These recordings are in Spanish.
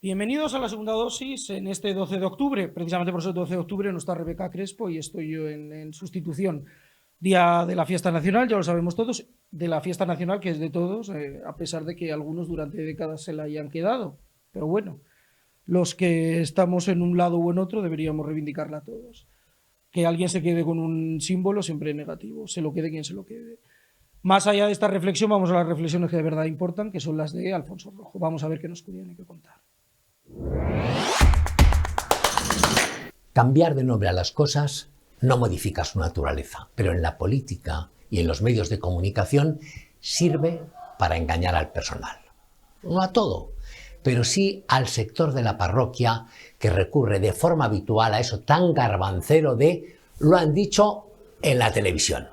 Bienvenidos a la segunda dosis en este 12 de octubre. Precisamente por eso el 12 de octubre no está Rebeca Crespo y estoy yo en sustitución. Día de la fiesta nacional, ya lo sabemos todos, de la fiesta nacional que es de todos, a pesar de que algunos durante décadas se la hayan quedado. Pero bueno, los que estamos en un lado o en otro deberíamos reivindicarla todos. Que alguien se quede con un símbolo siempre es negativo, se lo quede quien se lo quede. Más allá de esta reflexión, vamos a las reflexiones que de verdad importan, que son las de Alfonso Rojo. Vamos a ver qué nos tiene que contar. Cambiar de nombre a las cosas no modifica su naturaleza, pero en la política y en los medios de comunicación sirve para engañar al personal. No a todo, pero sí al sector de la parroquia que recurre de forma habitual a eso tan garbancero de lo han dicho en la televisión.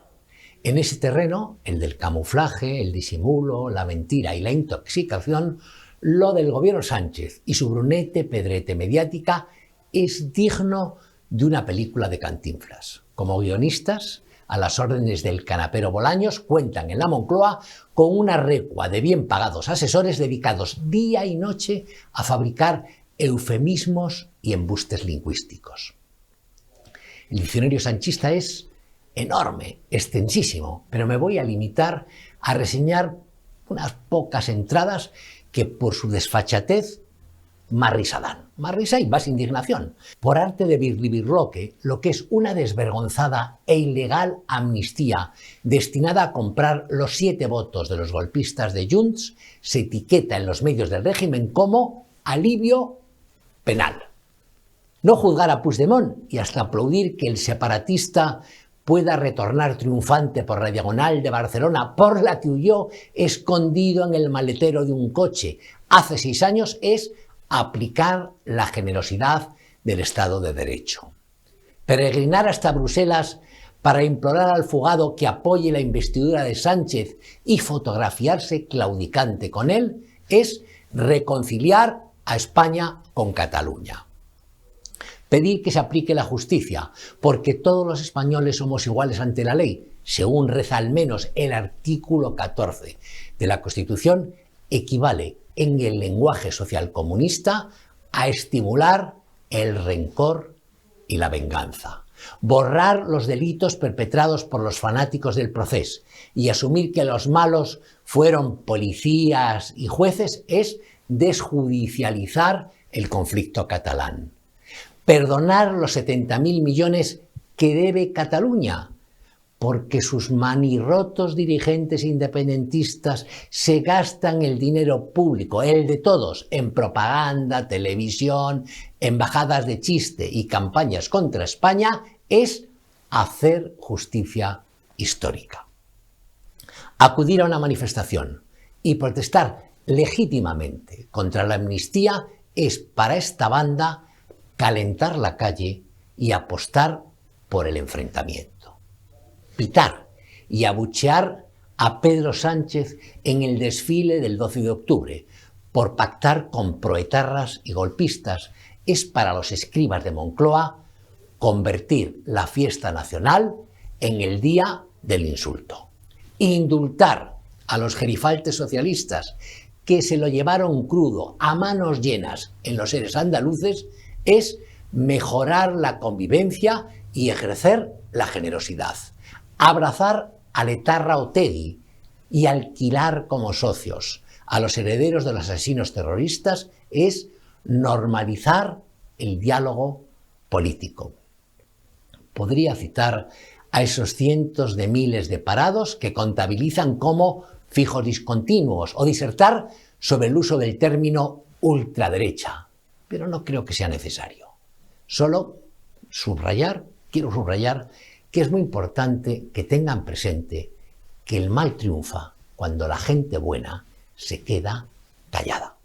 En ese terreno, el del camuflaje, el disimulo, la mentira y la intoxicación, lo del gobierno Sánchez y su brunete pedrete mediática es digno de una película de Cantinflas. Como guionistas, a las órdenes del canapero Bolaños, cuentan en la Moncloa con una recua de bien pagados asesores dedicados día y noche a fabricar eufemismos y embustes lingüísticos. El diccionario sanchista es enorme, extensísimo, pero me voy a limitar a reseñar unas pocas entradas que por su desfachatez más risa dan. Más risa y más indignación. Por arte de birlibirloque, lo que es una desvergonzada e ilegal amnistía destinada a comprar los 7 votos de los golpistas de Junts se etiqueta en los medios del régimen como alivio penal. No juzgar a Puigdemont y hasta aplaudir que el separatista pueda retornar triunfante por la diagonal de Barcelona por la que huyó escondido en el maletero de un coche hace 6 años es aplicar la generosidad del Estado de Derecho. Peregrinar hasta Bruselas para implorar al fugado que apoye la investidura de Sánchez y fotografiarse claudicante con él es reconciliar a España con Cataluña. Pedir que se aplique la justicia, porque todos los españoles somos iguales ante la ley, según reza al menos el artículo 14 de la Constitución, equivale en el lenguaje social comunista a estimular el rencor y la venganza. Borrar los delitos perpetrados por los fanáticos del procés y asumir que los malos fueron policías y jueces es desjudicializar el conflicto catalán. Perdonar los 70.000 millones que debe Cataluña, porque sus manirrotos dirigentes independentistas se gastan el dinero público, el de todos, en propaganda, televisión, embajadas de chiste y campañas contra España, es hacer justicia histórica. Acudir a una manifestación y protestar legítimamente contra la amnistía es para esta banda calentar la calle y apostar por el enfrentamiento. Pitar y abuchear a Pedro Sánchez en el desfile del 12 de octubre por pactar con proetarras y golpistas es para los escribas de Moncloa convertir la fiesta nacional en el día del insulto. Indultar a los gerifaltes socialistas que se lo llevaron crudo a manos llenas en los seres andaluces es mejorar la convivencia y ejercer la generosidad. Abrazar al etarra Otegi y alquilar como socios a los herederos de los asesinos terroristas es normalizar el diálogo político. Podría citar a esos cientos de miles de parados que contabilizan como fijos discontinuos o disertar sobre el uso del término ultraderecha. Pero no creo que sea necesario. Solo quiero subrayar que es muy importante que tengan presente que el mal triunfa cuando la gente buena se queda callada.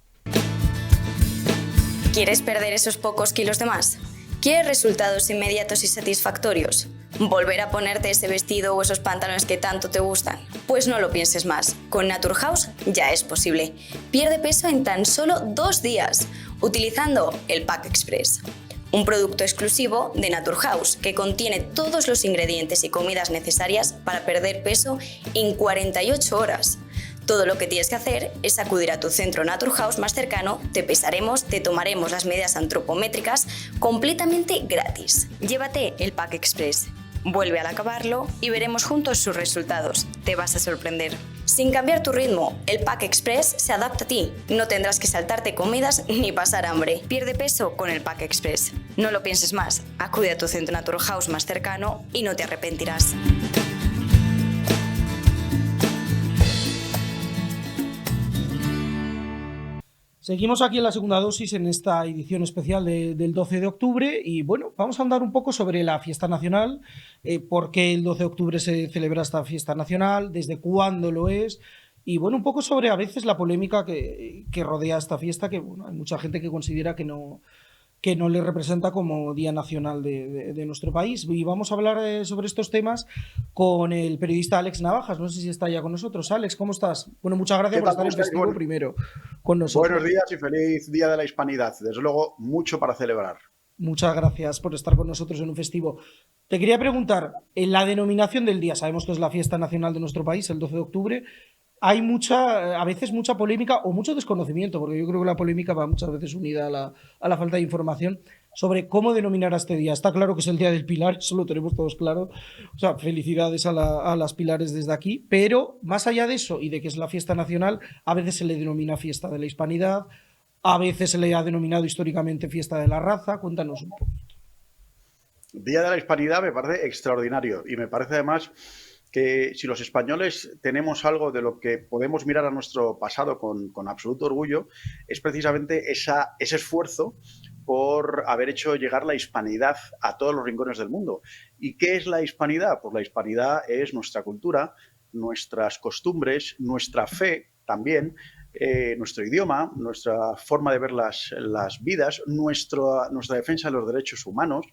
¿Quieres perder esos pocos kilos de más? ¿Quieres resultados inmediatos y satisfactorios? ¿Volver a ponerte ese vestido o esos pantalones que tanto te gustan? Pues no lo pienses más. Con Naturhaus ya es posible. Pierde peso en tan solo 2 días, utilizando el Pack Express. un producto exclusivo de Naturhaus que contiene todos los ingredientes y comidas necesarias para perder peso en 48 horas. Todo lo que tienes que hacer es acudir a tu centro Naturhaus más cercano, te pesaremos, te tomaremos las medidas antropométricas completamente gratis. Llévate el Pack Express. Vuelve al acabarlo y veremos juntos sus resultados. Te vas a sorprender. Sin cambiar tu ritmo, el Pack Express se adapta a ti. No tendrás que saltarte comidas ni pasar hambre. Pierde peso con el Pack Express. No lo pienses más. Acude a tu centro Naturhaus más cercano y no te arrepentirás. Seguimos aquí en la segunda dosis en esta edición especial del 12 de octubre y bueno, vamos a andar un poco sobre la fiesta nacional, por qué el 12 de octubre se celebra esta fiesta nacional, desde cuándo lo es y bueno, un poco sobre a veces la polémica que rodea esta fiesta, que bueno, hay mucha gente que considera que no le representa como Día Nacional de nuestro país. Y vamos a hablar sobre estos temas con el periodista Alex Navajas. No sé si está ya con nosotros. Alex, ¿cómo estás? Bueno, muchas gracias por estar en festivo primero con nosotros. Buenos días y feliz Día de la Hispanidad. Desde luego, mucho para celebrar. Muchas gracias por estar con nosotros en un festivo. Te quería preguntar, en la denominación del día, sabemos que es la fiesta nacional de nuestro país, el 12 de octubre, hay a veces mucha polémica o mucho desconocimiento, porque yo creo que la polémica va muchas veces unida a la falta de información sobre cómo denominar a este día. Está claro que es el Día del Pilar, eso lo tenemos todos claro. O sea, felicidades a las Pilares desde aquí, pero más allá de eso y de que es la fiesta nacional, a veces se le denomina fiesta de la Hispanidad, a veces se le ha denominado históricamente fiesta de la raza. Cuéntanos un poco. Día de la Hispanidad me parece extraordinario y me parece además que si los españoles tenemos algo de lo que podemos mirar a nuestro pasado con absoluto orgullo, es precisamente ese esfuerzo por haber hecho llegar la hispanidad a todos los rincones del mundo. ¿Y qué es la hispanidad? Pues la hispanidad es nuestra cultura, nuestras costumbres, nuestra fe también, nuestro idioma, nuestra forma de ver las vidas, nuestra defensa de los derechos humanos.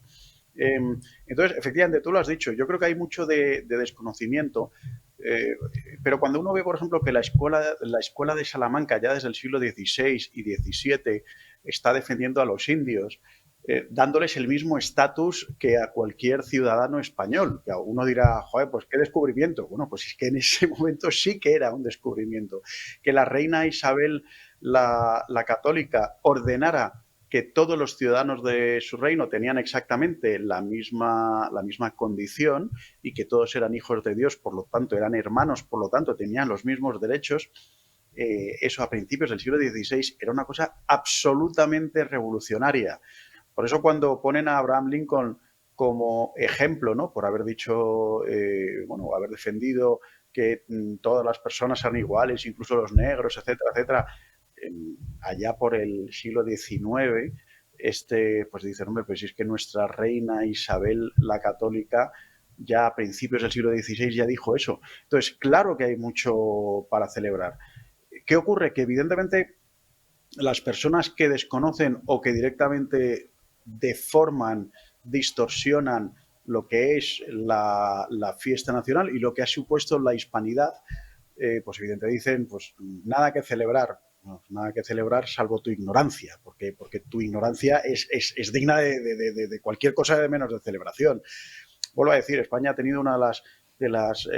Entonces, efectivamente, tú lo has dicho, yo creo que hay mucho de desconocimiento, pero cuando uno ve, por ejemplo, que la escuela de Salamanca ya desde el siglo XVI y XVII está defendiendo a los indios, dándoles el mismo estatus que a cualquier ciudadano español. Que uno dirá, joder, pues qué descubrimiento. Bueno, pues es que en ese momento sí que era un descubrimiento. Que la reina Isabel la Católica ordenara que todos los ciudadanos de su reino tenían exactamente la misma condición y que todos eran hijos de Dios, por lo tanto eran hermanos, por lo tanto tenían los mismos derechos. Eso a principios del siglo XVI era una cosa absolutamente revolucionaria. Por eso cuando ponen a Abraham Lincoln como ejemplo, ¿no? Por haber dicho, haber defendido que todas las personas eran iguales, incluso los negros, etcétera, etcétera, allá por el siglo XIX, pues dicen, hombre, pues es que nuestra reina Isabel la Católica ya a principios del siglo XVI ya dijo eso. Entonces, claro que hay mucho para celebrar. ¿Qué ocurre? Que evidentemente las personas que desconocen o que directamente deforman, distorsionan lo que es la fiesta nacional y lo que ha supuesto la hispanidad, pues evidentemente dicen, pues nada que celebrar. No, nada que celebrar salvo tu ignorancia, porque tu ignorancia es digna de cualquier cosa de menos de celebración. Vuelvo a decir, España ha tenido una de las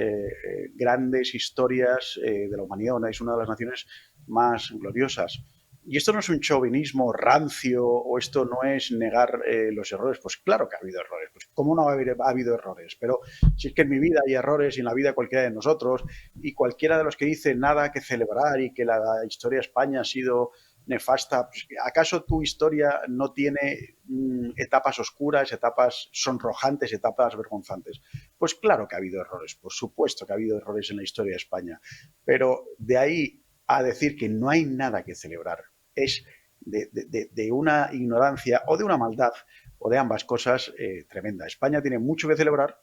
grandes historias de la humanidad, es una de las naciones más gloriosas. Y esto no es un chauvinismo rancio o esto no es negar los errores. Pues claro que ha habido errores. Pues ¿cómo no ha habido errores? Pero si es que en mi vida hay errores y en la vida de cualquiera de nosotros y cualquiera de los que dice nada que celebrar y que la historia de España ha sido nefasta, pues, ¿acaso tu historia no tiene etapas oscuras, etapas sonrojantes, etapas vergonzantes? Pues claro que ha habido errores. Por supuesto que ha habido errores en la historia de España. Pero de ahí a decir que no hay nada que celebrar es de una ignorancia o de una maldad o de ambas cosas tremenda. España tiene mucho que celebrar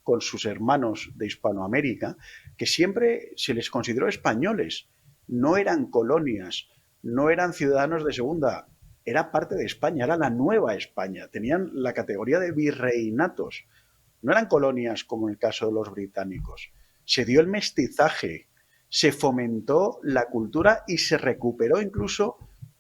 con sus hermanos de Hispanoamérica, que siempre se les consideró españoles, no eran colonias, no eran ciudadanos de segunda, era parte de España, era la nueva España, tenían la categoría de virreinatos, no eran colonias como en el caso de los británicos. Se dio el mestizaje, se fomentó la cultura y se recuperó incluso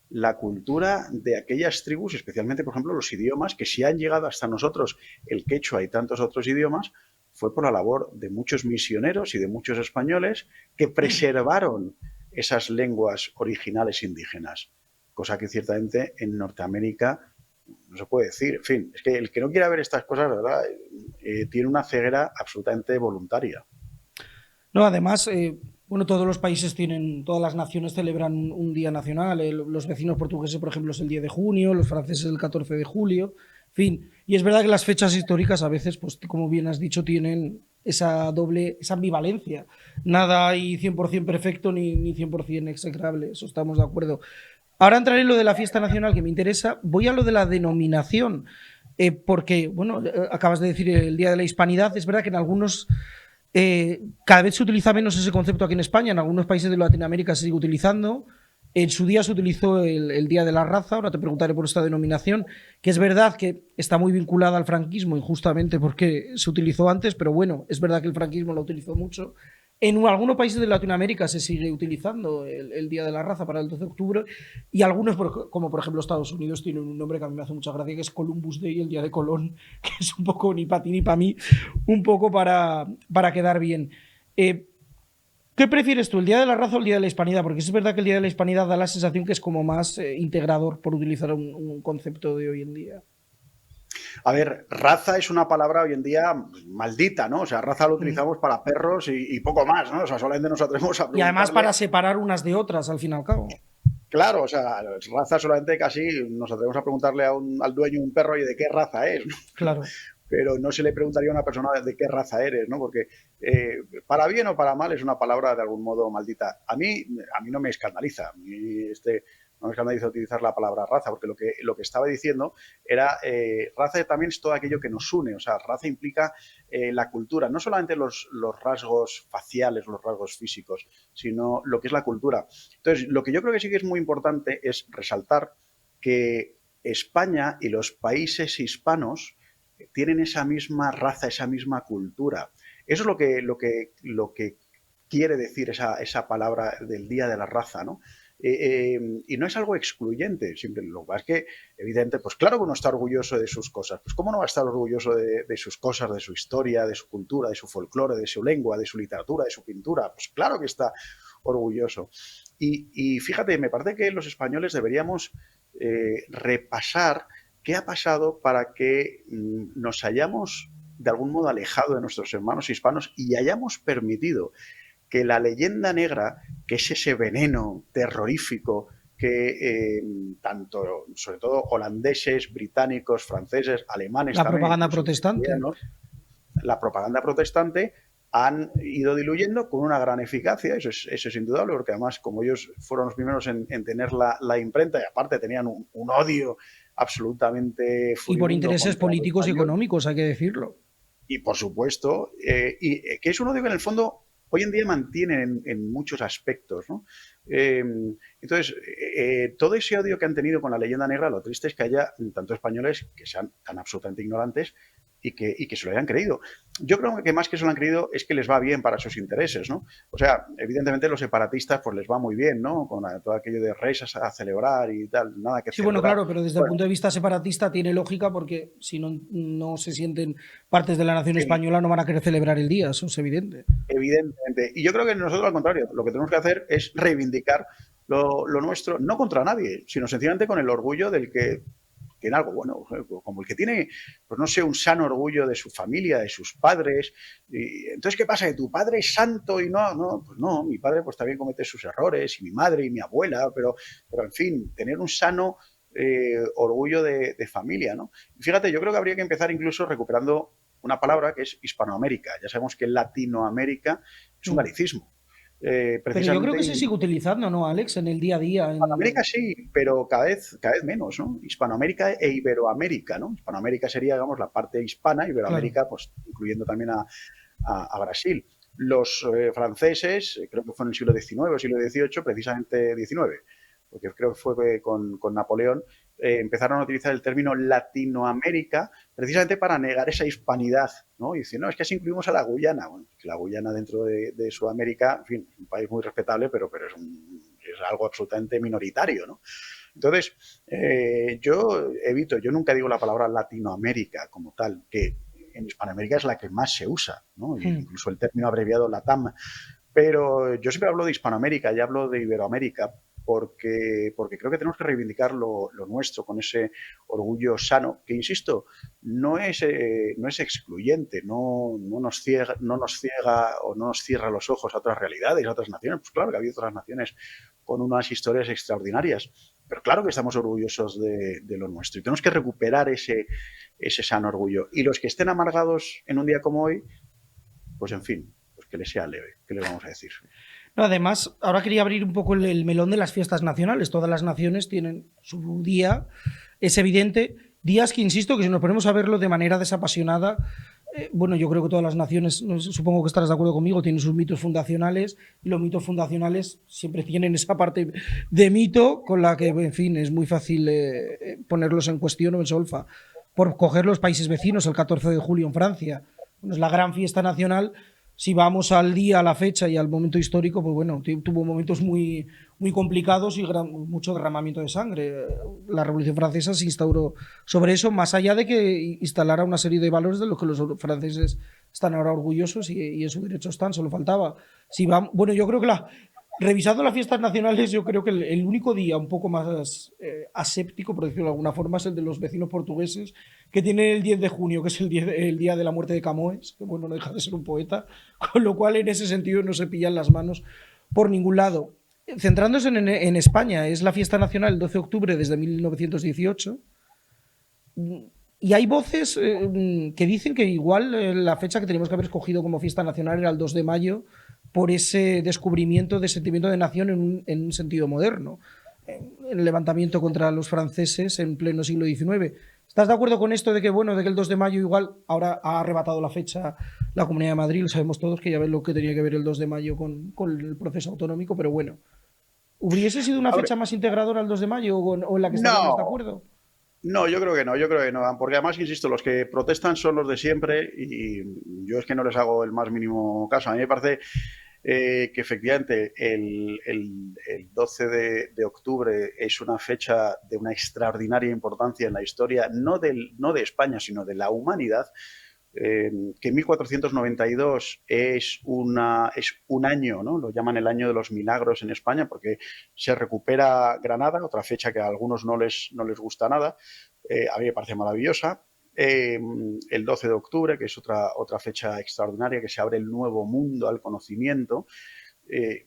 la cultura de aquellas tribus, especialmente, por ejemplo, los idiomas, que si han llegado hasta nosotros el quechua y tantos otros idiomas, fue por la labor de muchos misioneros y de muchos españoles que preservaron esas lenguas originales indígenas, cosa que ciertamente en Norteamérica no se puede decir. En fin, es que el que no quiera ver estas cosas, ¿verdad? Tiene una ceguera absolutamente voluntaria. No, además, bueno, todos los países tienen, todas las naciones celebran un día nacional. Los vecinos portugueses, por ejemplo, es el 10 de junio, los franceses el 14 de julio, en fin. Y es verdad que las fechas históricas a veces, pues como bien has dicho, tienen esa esa ambivalencia. Nada hay 100% perfecto ni 100% execrable, eso estamos de acuerdo. Ahora entraré en lo de la fiesta nacional que me interesa. Voy a lo de la denominación, porque, bueno, acabas de decir el Día de la Hispanidad. Es verdad que en algunos cada vez se utiliza menos ese concepto aquí en España, en algunos países de Latinoamérica se sigue utilizando. En su día se utilizó el Día de la Raza, ahora te preguntaré por esta denominación, que es verdad que está muy vinculada al franquismo, injustamente porque se utilizó antes, pero bueno, es verdad que el franquismo lo utilizó mucho. En algunos países de Latinoamérica se sigue utilizando el Día de la Raza para el 12 de octubre y algunos, como por ejemplo Estados Unidos, tienen un nombre que a mí me hace mucha gracia, que es Columbus Day, el Día de Colón, que es un poco ni para ti ni para mí, un poco para quedar bien. ¿Qué prefieres tú, el Día de la Raza o el Día de la Hispanidad? Porque es verdad que el Día de la Hispanidad da la sensación que es como más integrador, por utilizar un concepto de hoy en día. A ver, raza es una palabra hoy en día maldita, ¿no? O sea, raza lo utilizamos para perros y poco más, ¿no? O sea, solamente nos atrevemos a Y además preguntarle. para separar unas de otras, al fin y al cabo. Claro, o sea, raza solamente casi nos atrevemos a preguntarle al dueño de un perro y de qué raza es, ¿no? Claro. Pero no se le preguntaría a una persona de qué raza eres, ¿no? Porque para bien o para mal es una palabra de algún modo maldita. A mí no me escandaliza. A mí no me escandaliza utilizar la palabra raza, porque lo que estaba diciendo era raza también es todo aquello que nos une. O sea, raza implica la cultura, no solamente los rasgos faciales, los rasgos físicos, sino lo que es la cultura. Entonces, lo que yo creo que sí que es muy importante es resaltar que España y los países hispanos tienen esa misma raza, esa misma cultura. Eso es lo que quiere decir esa palabra del Día de la Raza, ¿no? Y no es algo excluyente, siempre lo que pasa es que, evidente, pues claro que uno está orgulloso de sus cosas, pues cómo no va a estar orgulloso de sus cosas, de su historia, de su cultura, de su folclore, de su lengua, de su literatura, de su pintura, pues claro que está orgulloso. Y fíjate, me parece que los españoles deberíamos repasar qué ha pasado para que nos hayamos de algún modo alejado de nuestros hermanos hispanos y hayamos permitido que la leyenda negra, que es ese veneno terrorífico que tanto, sobre todo holandeses, británicos, franceses, alemanes La también, propaganda protestante. la propaganda protestante han ido diluyendo con una gran eficacia, eso es indudable, porque además como ellos fueron los primeros en tener la imprenta y aparte tenían un odio absolutamente Y por furibundo intereses contra políticos y económicos, hay que decirlo. y por supuesto, que es un odio que en el fondo hoy en día mantienen en muchos aspectos, ¿no? Entonces, todo ese odio que han tenido con la leyenda negra, lo triste es que haya tanto españoles que sean tan absolutamente ignorantes y que se lo hayan creído. Yo creo que más que se lo han creído es que les va bien para sus intereses, ¿no? O sea, evidentemente los separatistas pues les va muy bien, ¿no? Con todo aquello de reis a celebrar y tal, nada que Sí, celebrar. bueno, claro, pero desde el punto de vista separatista tiene lógica porque si no se sienten partes de la nación española no van a querer celebrar el día, eso es evidente. Evidentemente. Y yo creo que nosotros, al contrario, lo que tenemos que hacer es reivindicar lo nuestro, no contra nadie, sino sencillamente con el orgullo del que tiene algo bueno, como el que tiene, pues no sé, un sano orgullo de su familia, de sus padres. Y entonces, ¿qué pasa? ¿Que tu padre es santo y no? Pues no, mi padre pues también comete sus errores, y mi madre y mi abuela, pero en fin, tener un sano orgullo de familia, ¿no? Y fíjate, yo creo que habría que empezar incluso recuperando una palabra que es Hispanoamérica. Ya sabemos que Latinoamérica es un galicismo. Pero yo creo que se sigue utilizando, ¿no, Alex? En el día a día. Hispanoamérica sí, pero cada vez menos, ¿no? Hispanoamérica e Iberoamérica, ¿no? Hispanoamérica sería, digamos, la parte hispana, Iberoamérica, claro, pues incluyendo también a Brasil. Los franceses, creo que fue en el siglo XIX o siglo XVIII, precisamente XIX, porque creo que fue con Napoleón, empezaron a utilizar el término Latinoamérica precisamente para negar esa hispanidad, ¿no? Y dicen, no, es que así incluimos a la Guyana. Bueno, la Guyana dentro de Sudamérica, en fin, es un país muy respetable, pero es algo absolutamente minoritario, ¿no? Entonces, yo nunca digo la palabra Latinoamérica como tal, que en Hispanoamérica es la que más se usa, ¿no? Incluso el término abreviado LATAM. Pero yo siempre hablo de Hispanoamérica y hablo de Iberoamérica porque creo que tenemos que reivindicar lo nuestro con ese orgullo sano, que insisto, no es excluyente, no nos ciega o no nos cierra los ojos a otras realidades, a otras naciones. Pues claro que ha habido otras naciones con unas historias extraordinarias, pero claro que estamos orgullosos de lo nuestro y tenemos que recuperar ese sano orgullo. Y los que estén amargados en un día como hoy, pues en fin, pues que les sea leve, ¿qué les vamos a decir? No, además, ahora quería abrir un poco el melón de las fiestas nacionales. Todas las naciones tienen su día, es evidente. Días que, insisto, que si nos ponemos a verlo de manera desapasionada, bueno, yo creo que todas las naciones, supongo que estarás de acuerdo conmigo, tienen sus mitos fundacionales y los mitos fundacionales siempre tienen esa parte de mito con la que, en fin, es muy fácil ponerlos en cuestión o en solfa. Por coger los países vecinos, el 14 de julio en Francia, bueno, es la gran fiesta nacional. Si vamos al día, a la fecha y al momento histórico, pues bueno, tuvo momentos muy, muy complicados y mucho derramamiento de sangre. La Revolución Francesa se instauró sobre eso, más allá de que instalara una serie de valores de los que los franceses están ahora orgullosos y en su derecho están, solo faltaba. Bueno, yo creo que revisando las fiestas nacionales, yo creo que el único día un poco más aséptico, por decirlo de alguna forma, es el de los vecinos portugueses, que tienen el 10 de junio, que es el día de la muerte de Camões, que bueno, no deja de ser un poeta, con lo cual en ese sentido no se pillan las manos por ningún lado. Centrándose en España, es la fiesta nacional el 12 de octubre desde 1918, y hay voces que dicen que igual la fecha que teníamos que haber escogido como fiesta nacional era el 2 de mayo, por ese descubrimiento de sentimiento de nación en un sentido moderno, el levantamiento contra los franceses en pleno siglo XIX. ¿Estás de acuerdo con esto de que, bueno, de que el 2 de mayo igual ahora ha arrebatado la fecha la Comunidad de Madrid? Lo sabemos todos, que ya ves lo que tenía que ver el 2 de mayo con el proceso autonómico, pero bueno, ¿hubiese sido una fecha más integradora el 2 de mayo o en la que estaríamos de acuerdo? No, yo creo que no, porque además, insisto, los que protestan son los de siempre y yo es que no les hago el más mínimo caso. A mí me parece que efectivamente el 12 de octubre es una fecha de una extraordinaria importancia en la historia, no de España, sino de la humanidad, que 1492 es un año, ¿no? Lo llaman el año de los milagros en España, porque se recupera Granada, otra fecha que a algunos no les gusta nada, a mí me parece maravillosa. El 12 de octubre, que es otra fecha extraordinaria, que se abre el nuevo mundo al conocimiento,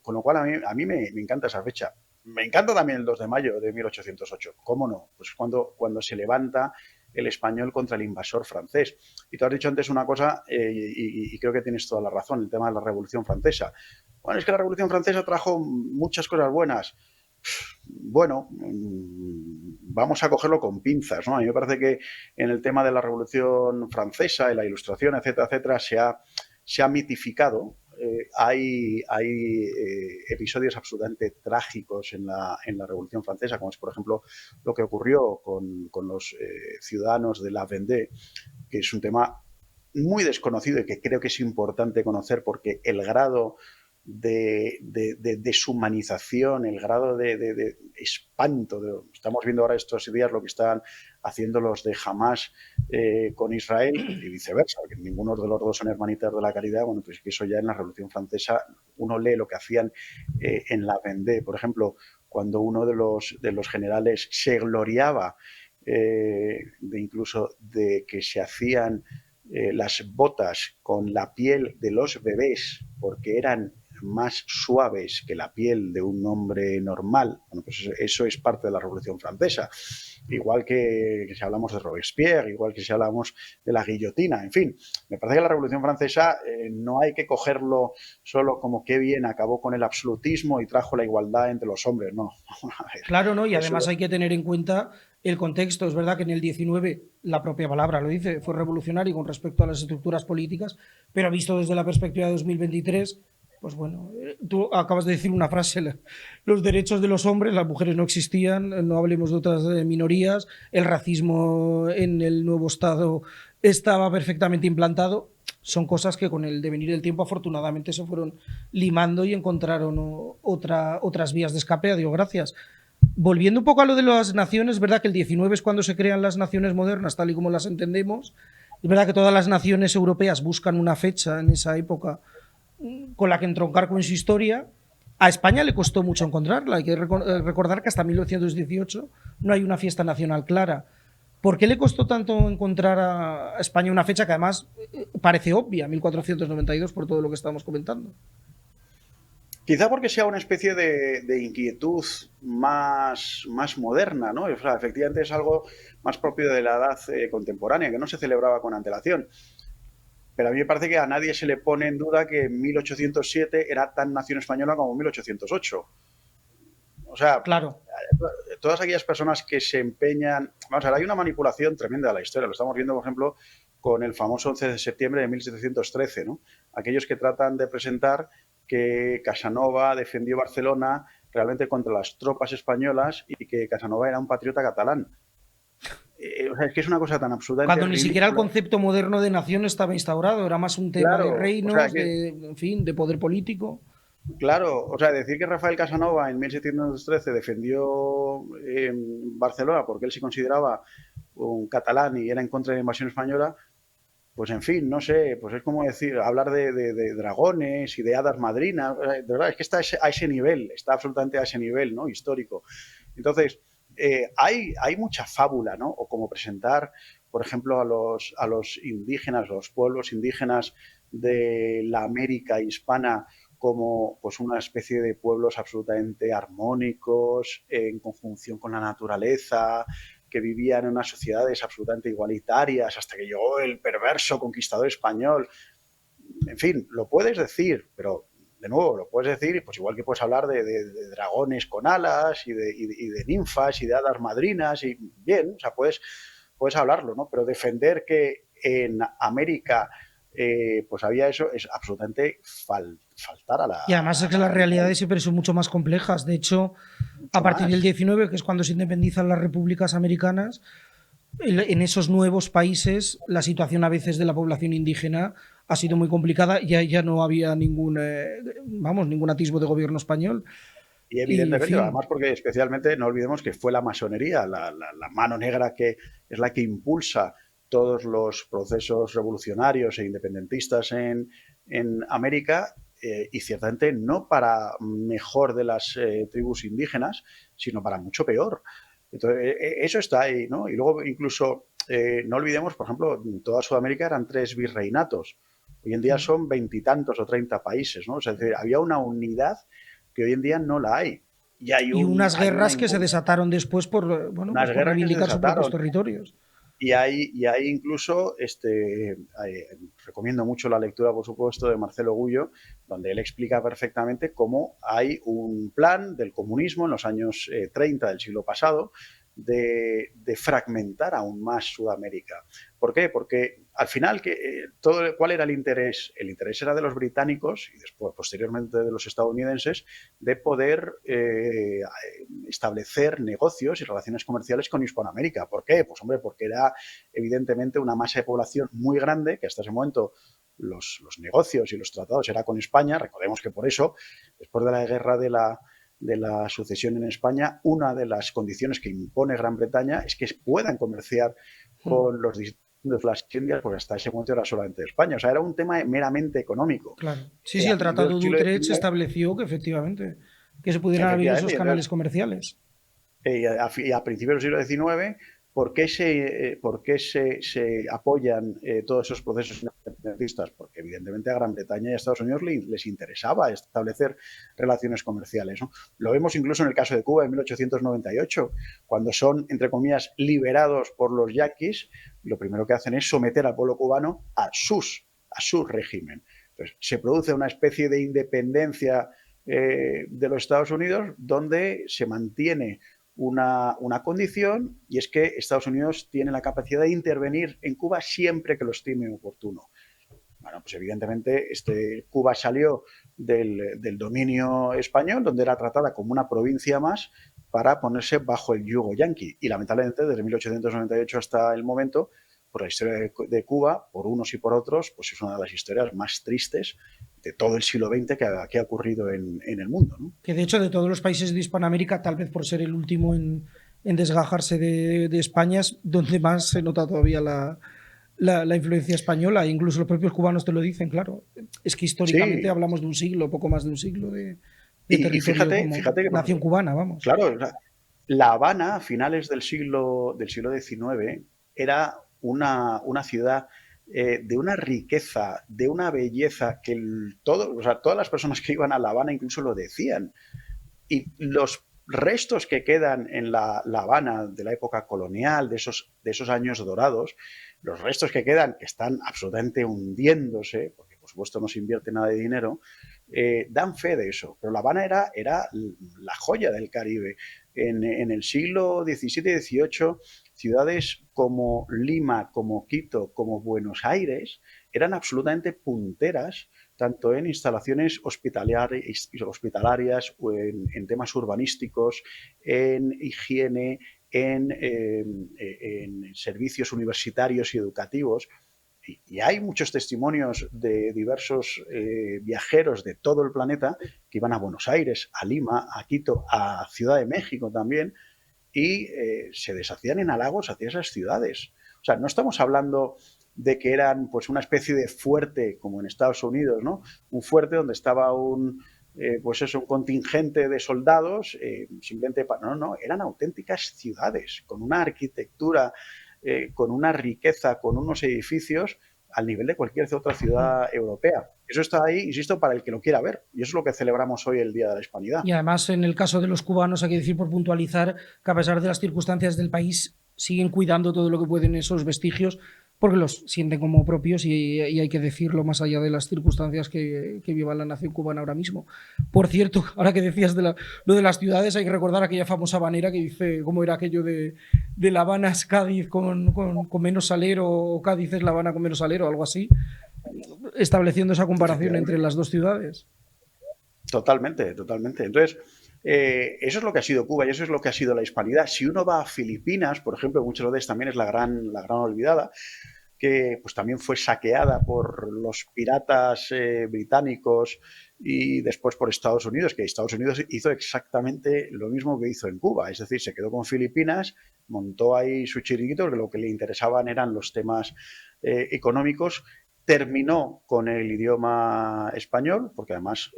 con lo cual a mí me encanta esa fecha. Me encanta también el 2 de mayo de 1808, ¿cómo no? Pues cuando se levanta el español contra el invasor francés. Y tú has dicho antes una cosa, y creo que tienes toda la razón, el tema de la Revolución Francesa. Bueno, es que la Revolución Francesa trajo muchas cosas buenas. Bueno, vamos a cogerlo con pinzas, ¿no? A mí me parece que en el tema de la Revolución Francesa, en la Ilustración, etcétera, etcétera, se ha mitificado. Hay episodios absolutamente trágicos en la Revolución Francesa, como es, por ejemplo, lo que ocurrió con los ciudadanos de la Vendée, que es un tema muy desconocido y que creo que es importante conocer porque el grado de deshumanización, el grado de espanto. Estamos viendo ahora estos días lo que están haciendo los de Hamas con Israel y viceversa, porque ninguno de los dos son hermanitas de la caridad. Bueno, pues que eso ya en la Revolución Francesa uno lee lo que hacían en la Vendée. Por ejemplo, cuando uno de los generales se gloriaba incluso de que se hacían las botas con la piel de los bebés porque eran más suaves que la piel de un hombre normal. Bueno, pues eso es parte de la Revolución Francesa. Igual que si hablamos de Robespierre, igual que si hablamos de la guillotina, en fin. Me parece que la Revolución Francesa no hay que cogerlo solo como qué bien acabó con el absolutismo y trajo la igualdad entre los hombres. No. A ver, claro, ¿no? Y además hay que tener en cuenta el contexto. Es verdad que en el 19, la propia palabra lo dice, fue revolucionario con respecto a las estructuras políticas, pero visto desde la perspectiva de 2023, pues bueno, tú acabas de decir una frase, los derechos de los hombres, las mujeres no existían, no hablemos de otras minorías, el racismo en el nuevo Estado estaba perfectamente implantado. Son cosas que con el devenir del tiempo afortunadamente se fueron limando y encontraron otras vías de escape, a Dios gracias. Volviendo un poco a lo de las naciones, es verdad que el 19 es cuando se crean las naciones modernas, tal y como las entendemos. Es verdad que todas las naciones europeas buscan una fecha en esa época con la que entroncar con su historia. A España le costó mucho encontrarla. Hay que recordar que hasta 1918 no hay una fiesta nacional clara. ¿Por qué le costó tanto encontrar a España una fecha que además parece obvia, 1492, por todo lo que estamos comentando? Quizá porque sea una especie de inquietud más moderna, ¿no? O sea, efectivamente es algo más propio de la edad contemporánea, que no se celebraba con antelación. Pero a mí me parece que a nadie se le pone en duda que 1807 era tan nación española como 1808. O sea, Claro. todas aquellas personas que se empeñan... Vamos a ver, hay una manipulación tremenda de la historia. Lo estamos viendo, por ejemplo, con el famoso 11 de septiembre de 1713, ¿no? Aquellos que tratan de presentar que Casanova defendió Barcelona realmente contra las tropas españolas y que Casanova era un patriota catalán. O sea, es que es una cosa tan absolutamente Cuando ni siquiera el ridícula. concepto moderno de nación estaba instaurado, era más un tema de Claro, o sea, reinos, en fin, de poder político. claro, o sea, decir que Rafael Casanova en 1713 defendió Barcelona porque él se consideraba un catalán y era en contra de la invasión española, pues en fin, no sé, pues es como decir, hablar de dragones y de hadas madrinas, de verdad, es que está a ese nivel, está absolutamente a ese nivel, ¿no? Histórico. Entonces, hay mucha fábula, ¿no? O como presentar, por ejemplo, a los indígenas, a los pueblos indígenas de la América hispana como pues una especie de pueblos absolutamente armónicos, en conjunción con la naturaleza, que vivían en unas sociedades absolutamente igualitarias hasta que llegó el perverso conquistador español. En fin, lo puedes decir, pero de nuevo, lo puedes decir, pues igual que puedes hablar de dragones con alas y de ninfas y de hadas madrinas, y bien, o sea, puedes hablarlo, ¿no? Pero defender que en América pues había eso es absolutamente faltar a Y además es que la las realidad realidades siempre son mucho más complejas. De hecho, a mucho partir del más. 19, que es cuando se independizan las repúblicas americanas, en esos nuevos países la situación a veces de la población indígena ha sido muy complicada. Ya no había ningún atisbo de gobierno español. Y Y, en evidentemente, fin, además porque especialmente no olvidemos que fue la masonería, la mano negra que es la que impulsa todos los procesos revolucionarios e independentistas en América, y ciertamente no para mejor de las tribus indígenas, sino para mucho peor. Entonces, eso está ahí, ¿no? Y luego incluso, no olvidemos, por ejemplo, en toda Sudamérica eran 3 virreinatos. Hoy en día son veintitantos o 30 países, ¿no? O sea, es decir, había una unidad que hoy en día no la hay. Y y unas hay una guerras que se desataron después por, pues unas por guerras que se reivindicar sus propios desataron. territorios. Y hay incluso, recomiendo mucho la lectura, por supuesto, de Marcelo Gullo, donde él explica perfectamente cómo hay un plan del comunismo en los años 30 del siglo pasado de fragmentar aún más Sudamérica. ¿Por qué? Porque al final, ¿cuál era el interés? El interés era de los británicos y después, posteriormente, de los estadounidenses, de poder establecer negocios y relaciones comerciales con Hispanoamérica. ¿Por qué? Pues hombre, porque era evidentemente una masa de población muy grande, que hasta ese momento los negocios y los tratados era con España. Recordemos que por eso, después de la guerra de la sucesión en España, una de las condiciones que impone Gran Bretaña es que puedan comerciar con los distintos de las Indias, porque hasta ese momento era solamente de España. O sea, era un tema meramente económico. Claro. Sí, A el principios Tratado del de siglo Utrecht XIX, estableció que efectivamente que se pudieran abrir efectivamente, esos y canales entonces, comerciales. a principios del siglo XIX, ¿por qué se apoyan todos esos procesos independentistas? Porque evidentemente a Gran Bretaña y a Estados Unidos les interesaba establecer relaciones comerciales, ¿no? Lo vemos incluso en el caso de Cuba en 1898, cuando son, entre comillas, liberados por los yaquis. Lo primero que hacen es someter al pueblo cubano a su régimen. Entonces, se produce una especie de independencia de los Estados Unidos, donde se mantiene una condición, y es que Estados Unidos tiene la capacidad de intervenir en Cuba siempre que lo estime oportuno. Bueno, pues evidentemente Cuba salió del dominio español, donde era tratada como una provincia más, para ponerse bajo el yugo yanqui. Y lamentablemente, desde 1898 hasta el momento, pues la historia de Cuba, por unos y por otros, pues es una de las historias más tristes de todo el siglo XX que ha ocurrido en el mundo, ¿no? Que de hecho de todos los países de Hispanoamérica, tal vez por ser el último en desgajarse de España, es donde más se nota todavía la influencia española. Incluso los propios cubanos te lo dicen, claro. Es que históricamente Sí, hablamos de un siglo, poco más de un siglo de y territorio como fíjate que, nación cubana, vamos. claro, La Habana, a finales del siglo XIX, era una ciudad de una riqueza, de una belleza que o sea, todas las personas que iban a La Habana incluso lo decían. Y los restos que quedan en La Habana de la época colonial, de esos años dorados, los restos que quedan, que están absolutamente hundiéndose, porque por supuesto no se invierte nada de dinero, dan fe de eso. Pero La Habana era la joya del Caribe. En el siglo XVII y XVIII, ciudades como Lima, como Quito, como Buenos Aires, eran absolutamente punteras tanto en instalaciones hospitalarias o en temas urbanísticos, en higiene, en servicios universitarios y educativos. Y hay muchos testimonios de diversos viajeros de todo el planeta que iban a Buenos Aires, a Lima, a Quito, a Ciudad de México también, y se deshacían en halagos hacia esas ciudades. O sea, no estamos hablando de que eran pues una especie de fuerte como en Estados Unidos, ¿no? Un fuerte donde estaba un contingente de soldados, simplemente no, eran auténticas ciudades con una arquitectura, con una riqueza, con unos edificios al nivel de cualquier otra ciudad europea. Eso está ahí, insisto, para el que lo quiera ver. Y eso es lo que celebramos hoy, el Día de la Hispanidad. Y además, en el caso de los cubanos, hay que decir, por puntualizar, que a pesar de las circunstancias del país, siguen cuidando todo lo que pueden esos vestigios, porque los sienten como propios y hay que decirlo más allá de las circunstancias que viva la nación cubana ahora mismo. Por cierto, ahora que decías lo de las ciudades, hay que recordar aquella famosa habanera que dice cómo era aquello de La Habana es Cádiz con menos salero, o Cádiz es La Habana con menos salero, algo así, estableciendo esa comparación entre las dos ciudades. Totalmente, totalmente. Entonces, eso es lo que ha sido Cuba y eso es lo que ha sido la hispanidad. Si uno va a Filipinas, por ejemplo, muchas veces también es la gran olvidada, que pues también fue saqueada por los piratas británicos y después por Estados Unidos, que Estados Unidos hizo exactamente lo mismo que hizo en Cuba, es decir, se quedó con Filipinas, montó ahí su chiringuito, porque lo que le interesaban eran los temas económicos, terminó con el idioma español, porque además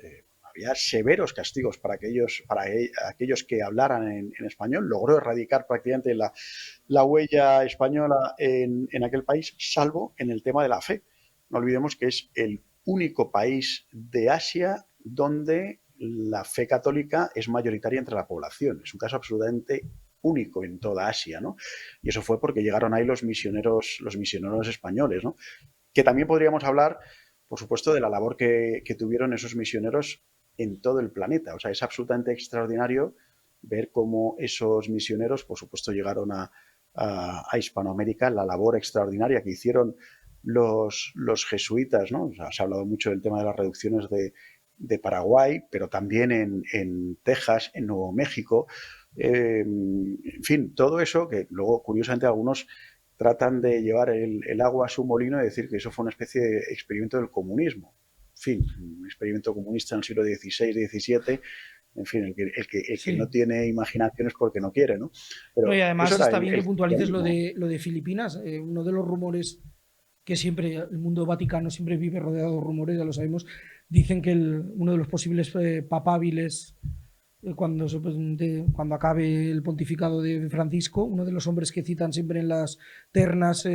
había severos castigos para aquellos que hablaran en español, logró erradicar prácticamente la huella española en aquel país, salvo en el tema de la fe. No olvidemos que es el único país de Asia donde la fe católica es mayoritaria entre la población. Es un caso absolutamente único en toda Asia, ¿no? Y eso fue porque llegaron ahí los misioneros españoles, ¿no? Que también podríamos hablar, por supuesto, de la labor que tuvieron esos misioneros en todo el planeta. O sea, es absolutamente extraordinario ver cómo esos misioneros, por supuesto, llegaron a Hispanoamérica, la labor extraordinaria que hicieron los jesuitas, ¿no? O sea, se ha hablado mucho del tema de las reducciones de Paraguay, pero también en Texas, en Nuevo México. En fin, todo eso que luego, curiosamente, algunos tratan de llevar el agua a su molino y decir que eso fue una especie de experimento del comunismo. En fin, un experimento comunista en el siglo XVI, XVII, en fin, el que no tiene imaginación es porque no quiere, ¿no? Pero y además está bien que puntualices lo de Filipinas. Uno de los rumores que siempre el mundo vaticano siempre vive rodeado de rumores, ya lo sabemos, dicen que uno de los posibles papábiles cuando acabe el pontificado de Francisco, uno de los hombres que citan siempre en las ternas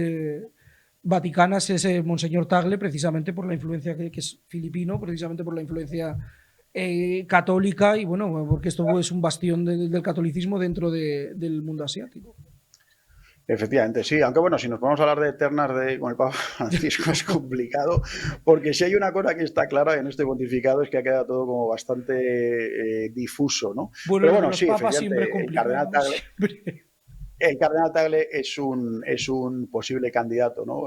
vaticanas es Monseñor Tagle, precisamente por la influencia que es filipino, precisamente por la influencia católica, y bueno, porque esto es un bastión del catolicismo dentro del mundo asiático. Efectivamente, sí, aunque bueno, si nos vamos a hablar de ternas con el Papa Francisco es complicado, porque si hay una cosa que está clara en este pontificado es que ha quedado todo como bastante difuso, ¿no? Bueno, pero bueno, sí, efectivamente, el cardenal Tagle es un posible candidato, ¿no?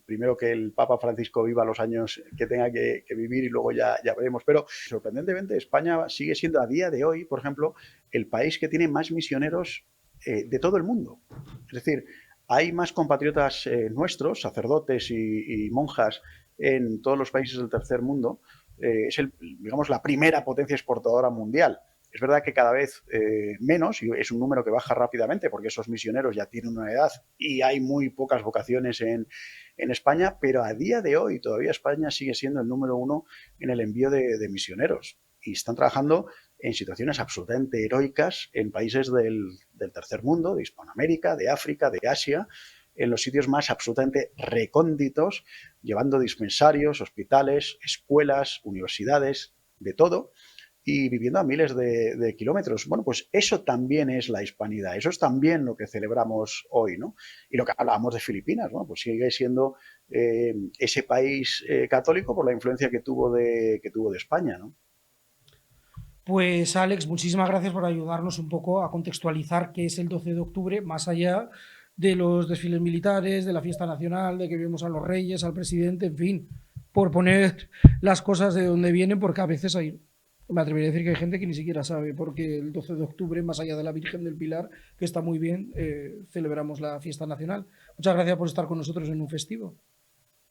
Primero que el Papa Francisco viva los años que tenga que vivir y luego ya veremos. Pero sorprendentemente España sigue siendo a día de hoy, por ejemplo, el país que tiene más misioneros de todo el mundo. Es decir, hay más compatriotas nuestros, sacerdotes y monjas, en todos los países del tercer mundo, es digamos, la primera potencia exportadora mundial. Es verdad que cada vez menos, y es un número que baja rápidamente porque esos misioneros ya tienen una edad y hay muy pocas vocaciones en España, pero a día de hoy todavía España sigue siendo el número 1 en el envío de misioneros y están trabajando en situaciones absolutamente heroicas en países del tercer mundo, de Hispanoamérica, de África, de Asia, en los sitios más absolutamente recónditos, llevando dispensarios, hospitales, escuelas, universidades, de todo, y viviendo a miles de kilómetros. Bueno, pues eso también es la hispanidad, eso es también lo que celebramos hoy, ¿no? Y lo que hablábamos de Filipinas, ¿no? Pues sigue siendo ese país católico por la influencia que tuvo de España, ¿no? Pues Alex, muchísimas gracias por ayudarnos un poco a contextualizar qué es el 12 de octubre, más allá de los desfiles militares, de la fiesta nacional, de que vemos a los reyes, al presidente, en fin, por poner las cosas de donde vienen, porque a veces me atrevería a decir que hay gente que ni siquiera sabe, porque el 12 de octubre, más allá de la Virgen del Pilar, que está muy bien, celebramos la fiesta nacional. Muchas gracias por estar con nosotros en un festivo.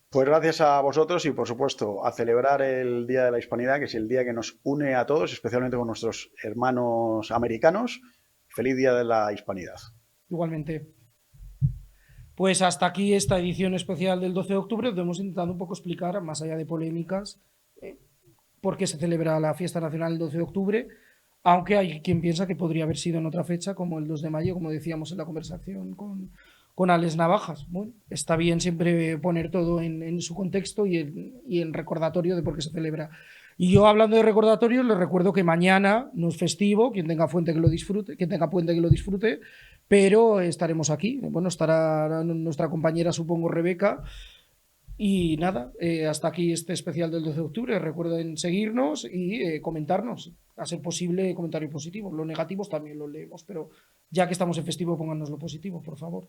Pues gracias a vosotros y, por supuesto, a celebrar el Día de la Hispanidad, que es el día que nos une a todos, especialmente con nuestros hermanos americanos. Feliz Día de la Hispanidad. Igualmente. Pues hasta aquí esta edición especial del 12 de octubre, donde hemos intentado un poco explicar, más allá de polémicas, por qué se celebra la fiesta nacional el 12 de octubre, aunque hay quien piensa que podría haber sido en otra fecha, como el 2 de mayo, como decíamos en la conversación con Alex Navajas. Bueno, está bien siempre poner todo en su contexto y en recordatorio de por qué se celebra. Y yo, hablando de recordatorio, les recuerdo que mañana no es festivo, quien tenga puente que lo disfrute, pero estaremos aquí. Bueno, estará nuestra compañera, supongo, Rebeca. Y nada, hasta aquí este especial del 12 de octubre. Recuerden seguirnos y comentarnos, a ser posible, comentarios positivos. Los negativos también los leemos, pero ya que estamos en festivo, pónganos lo positivo, por favor.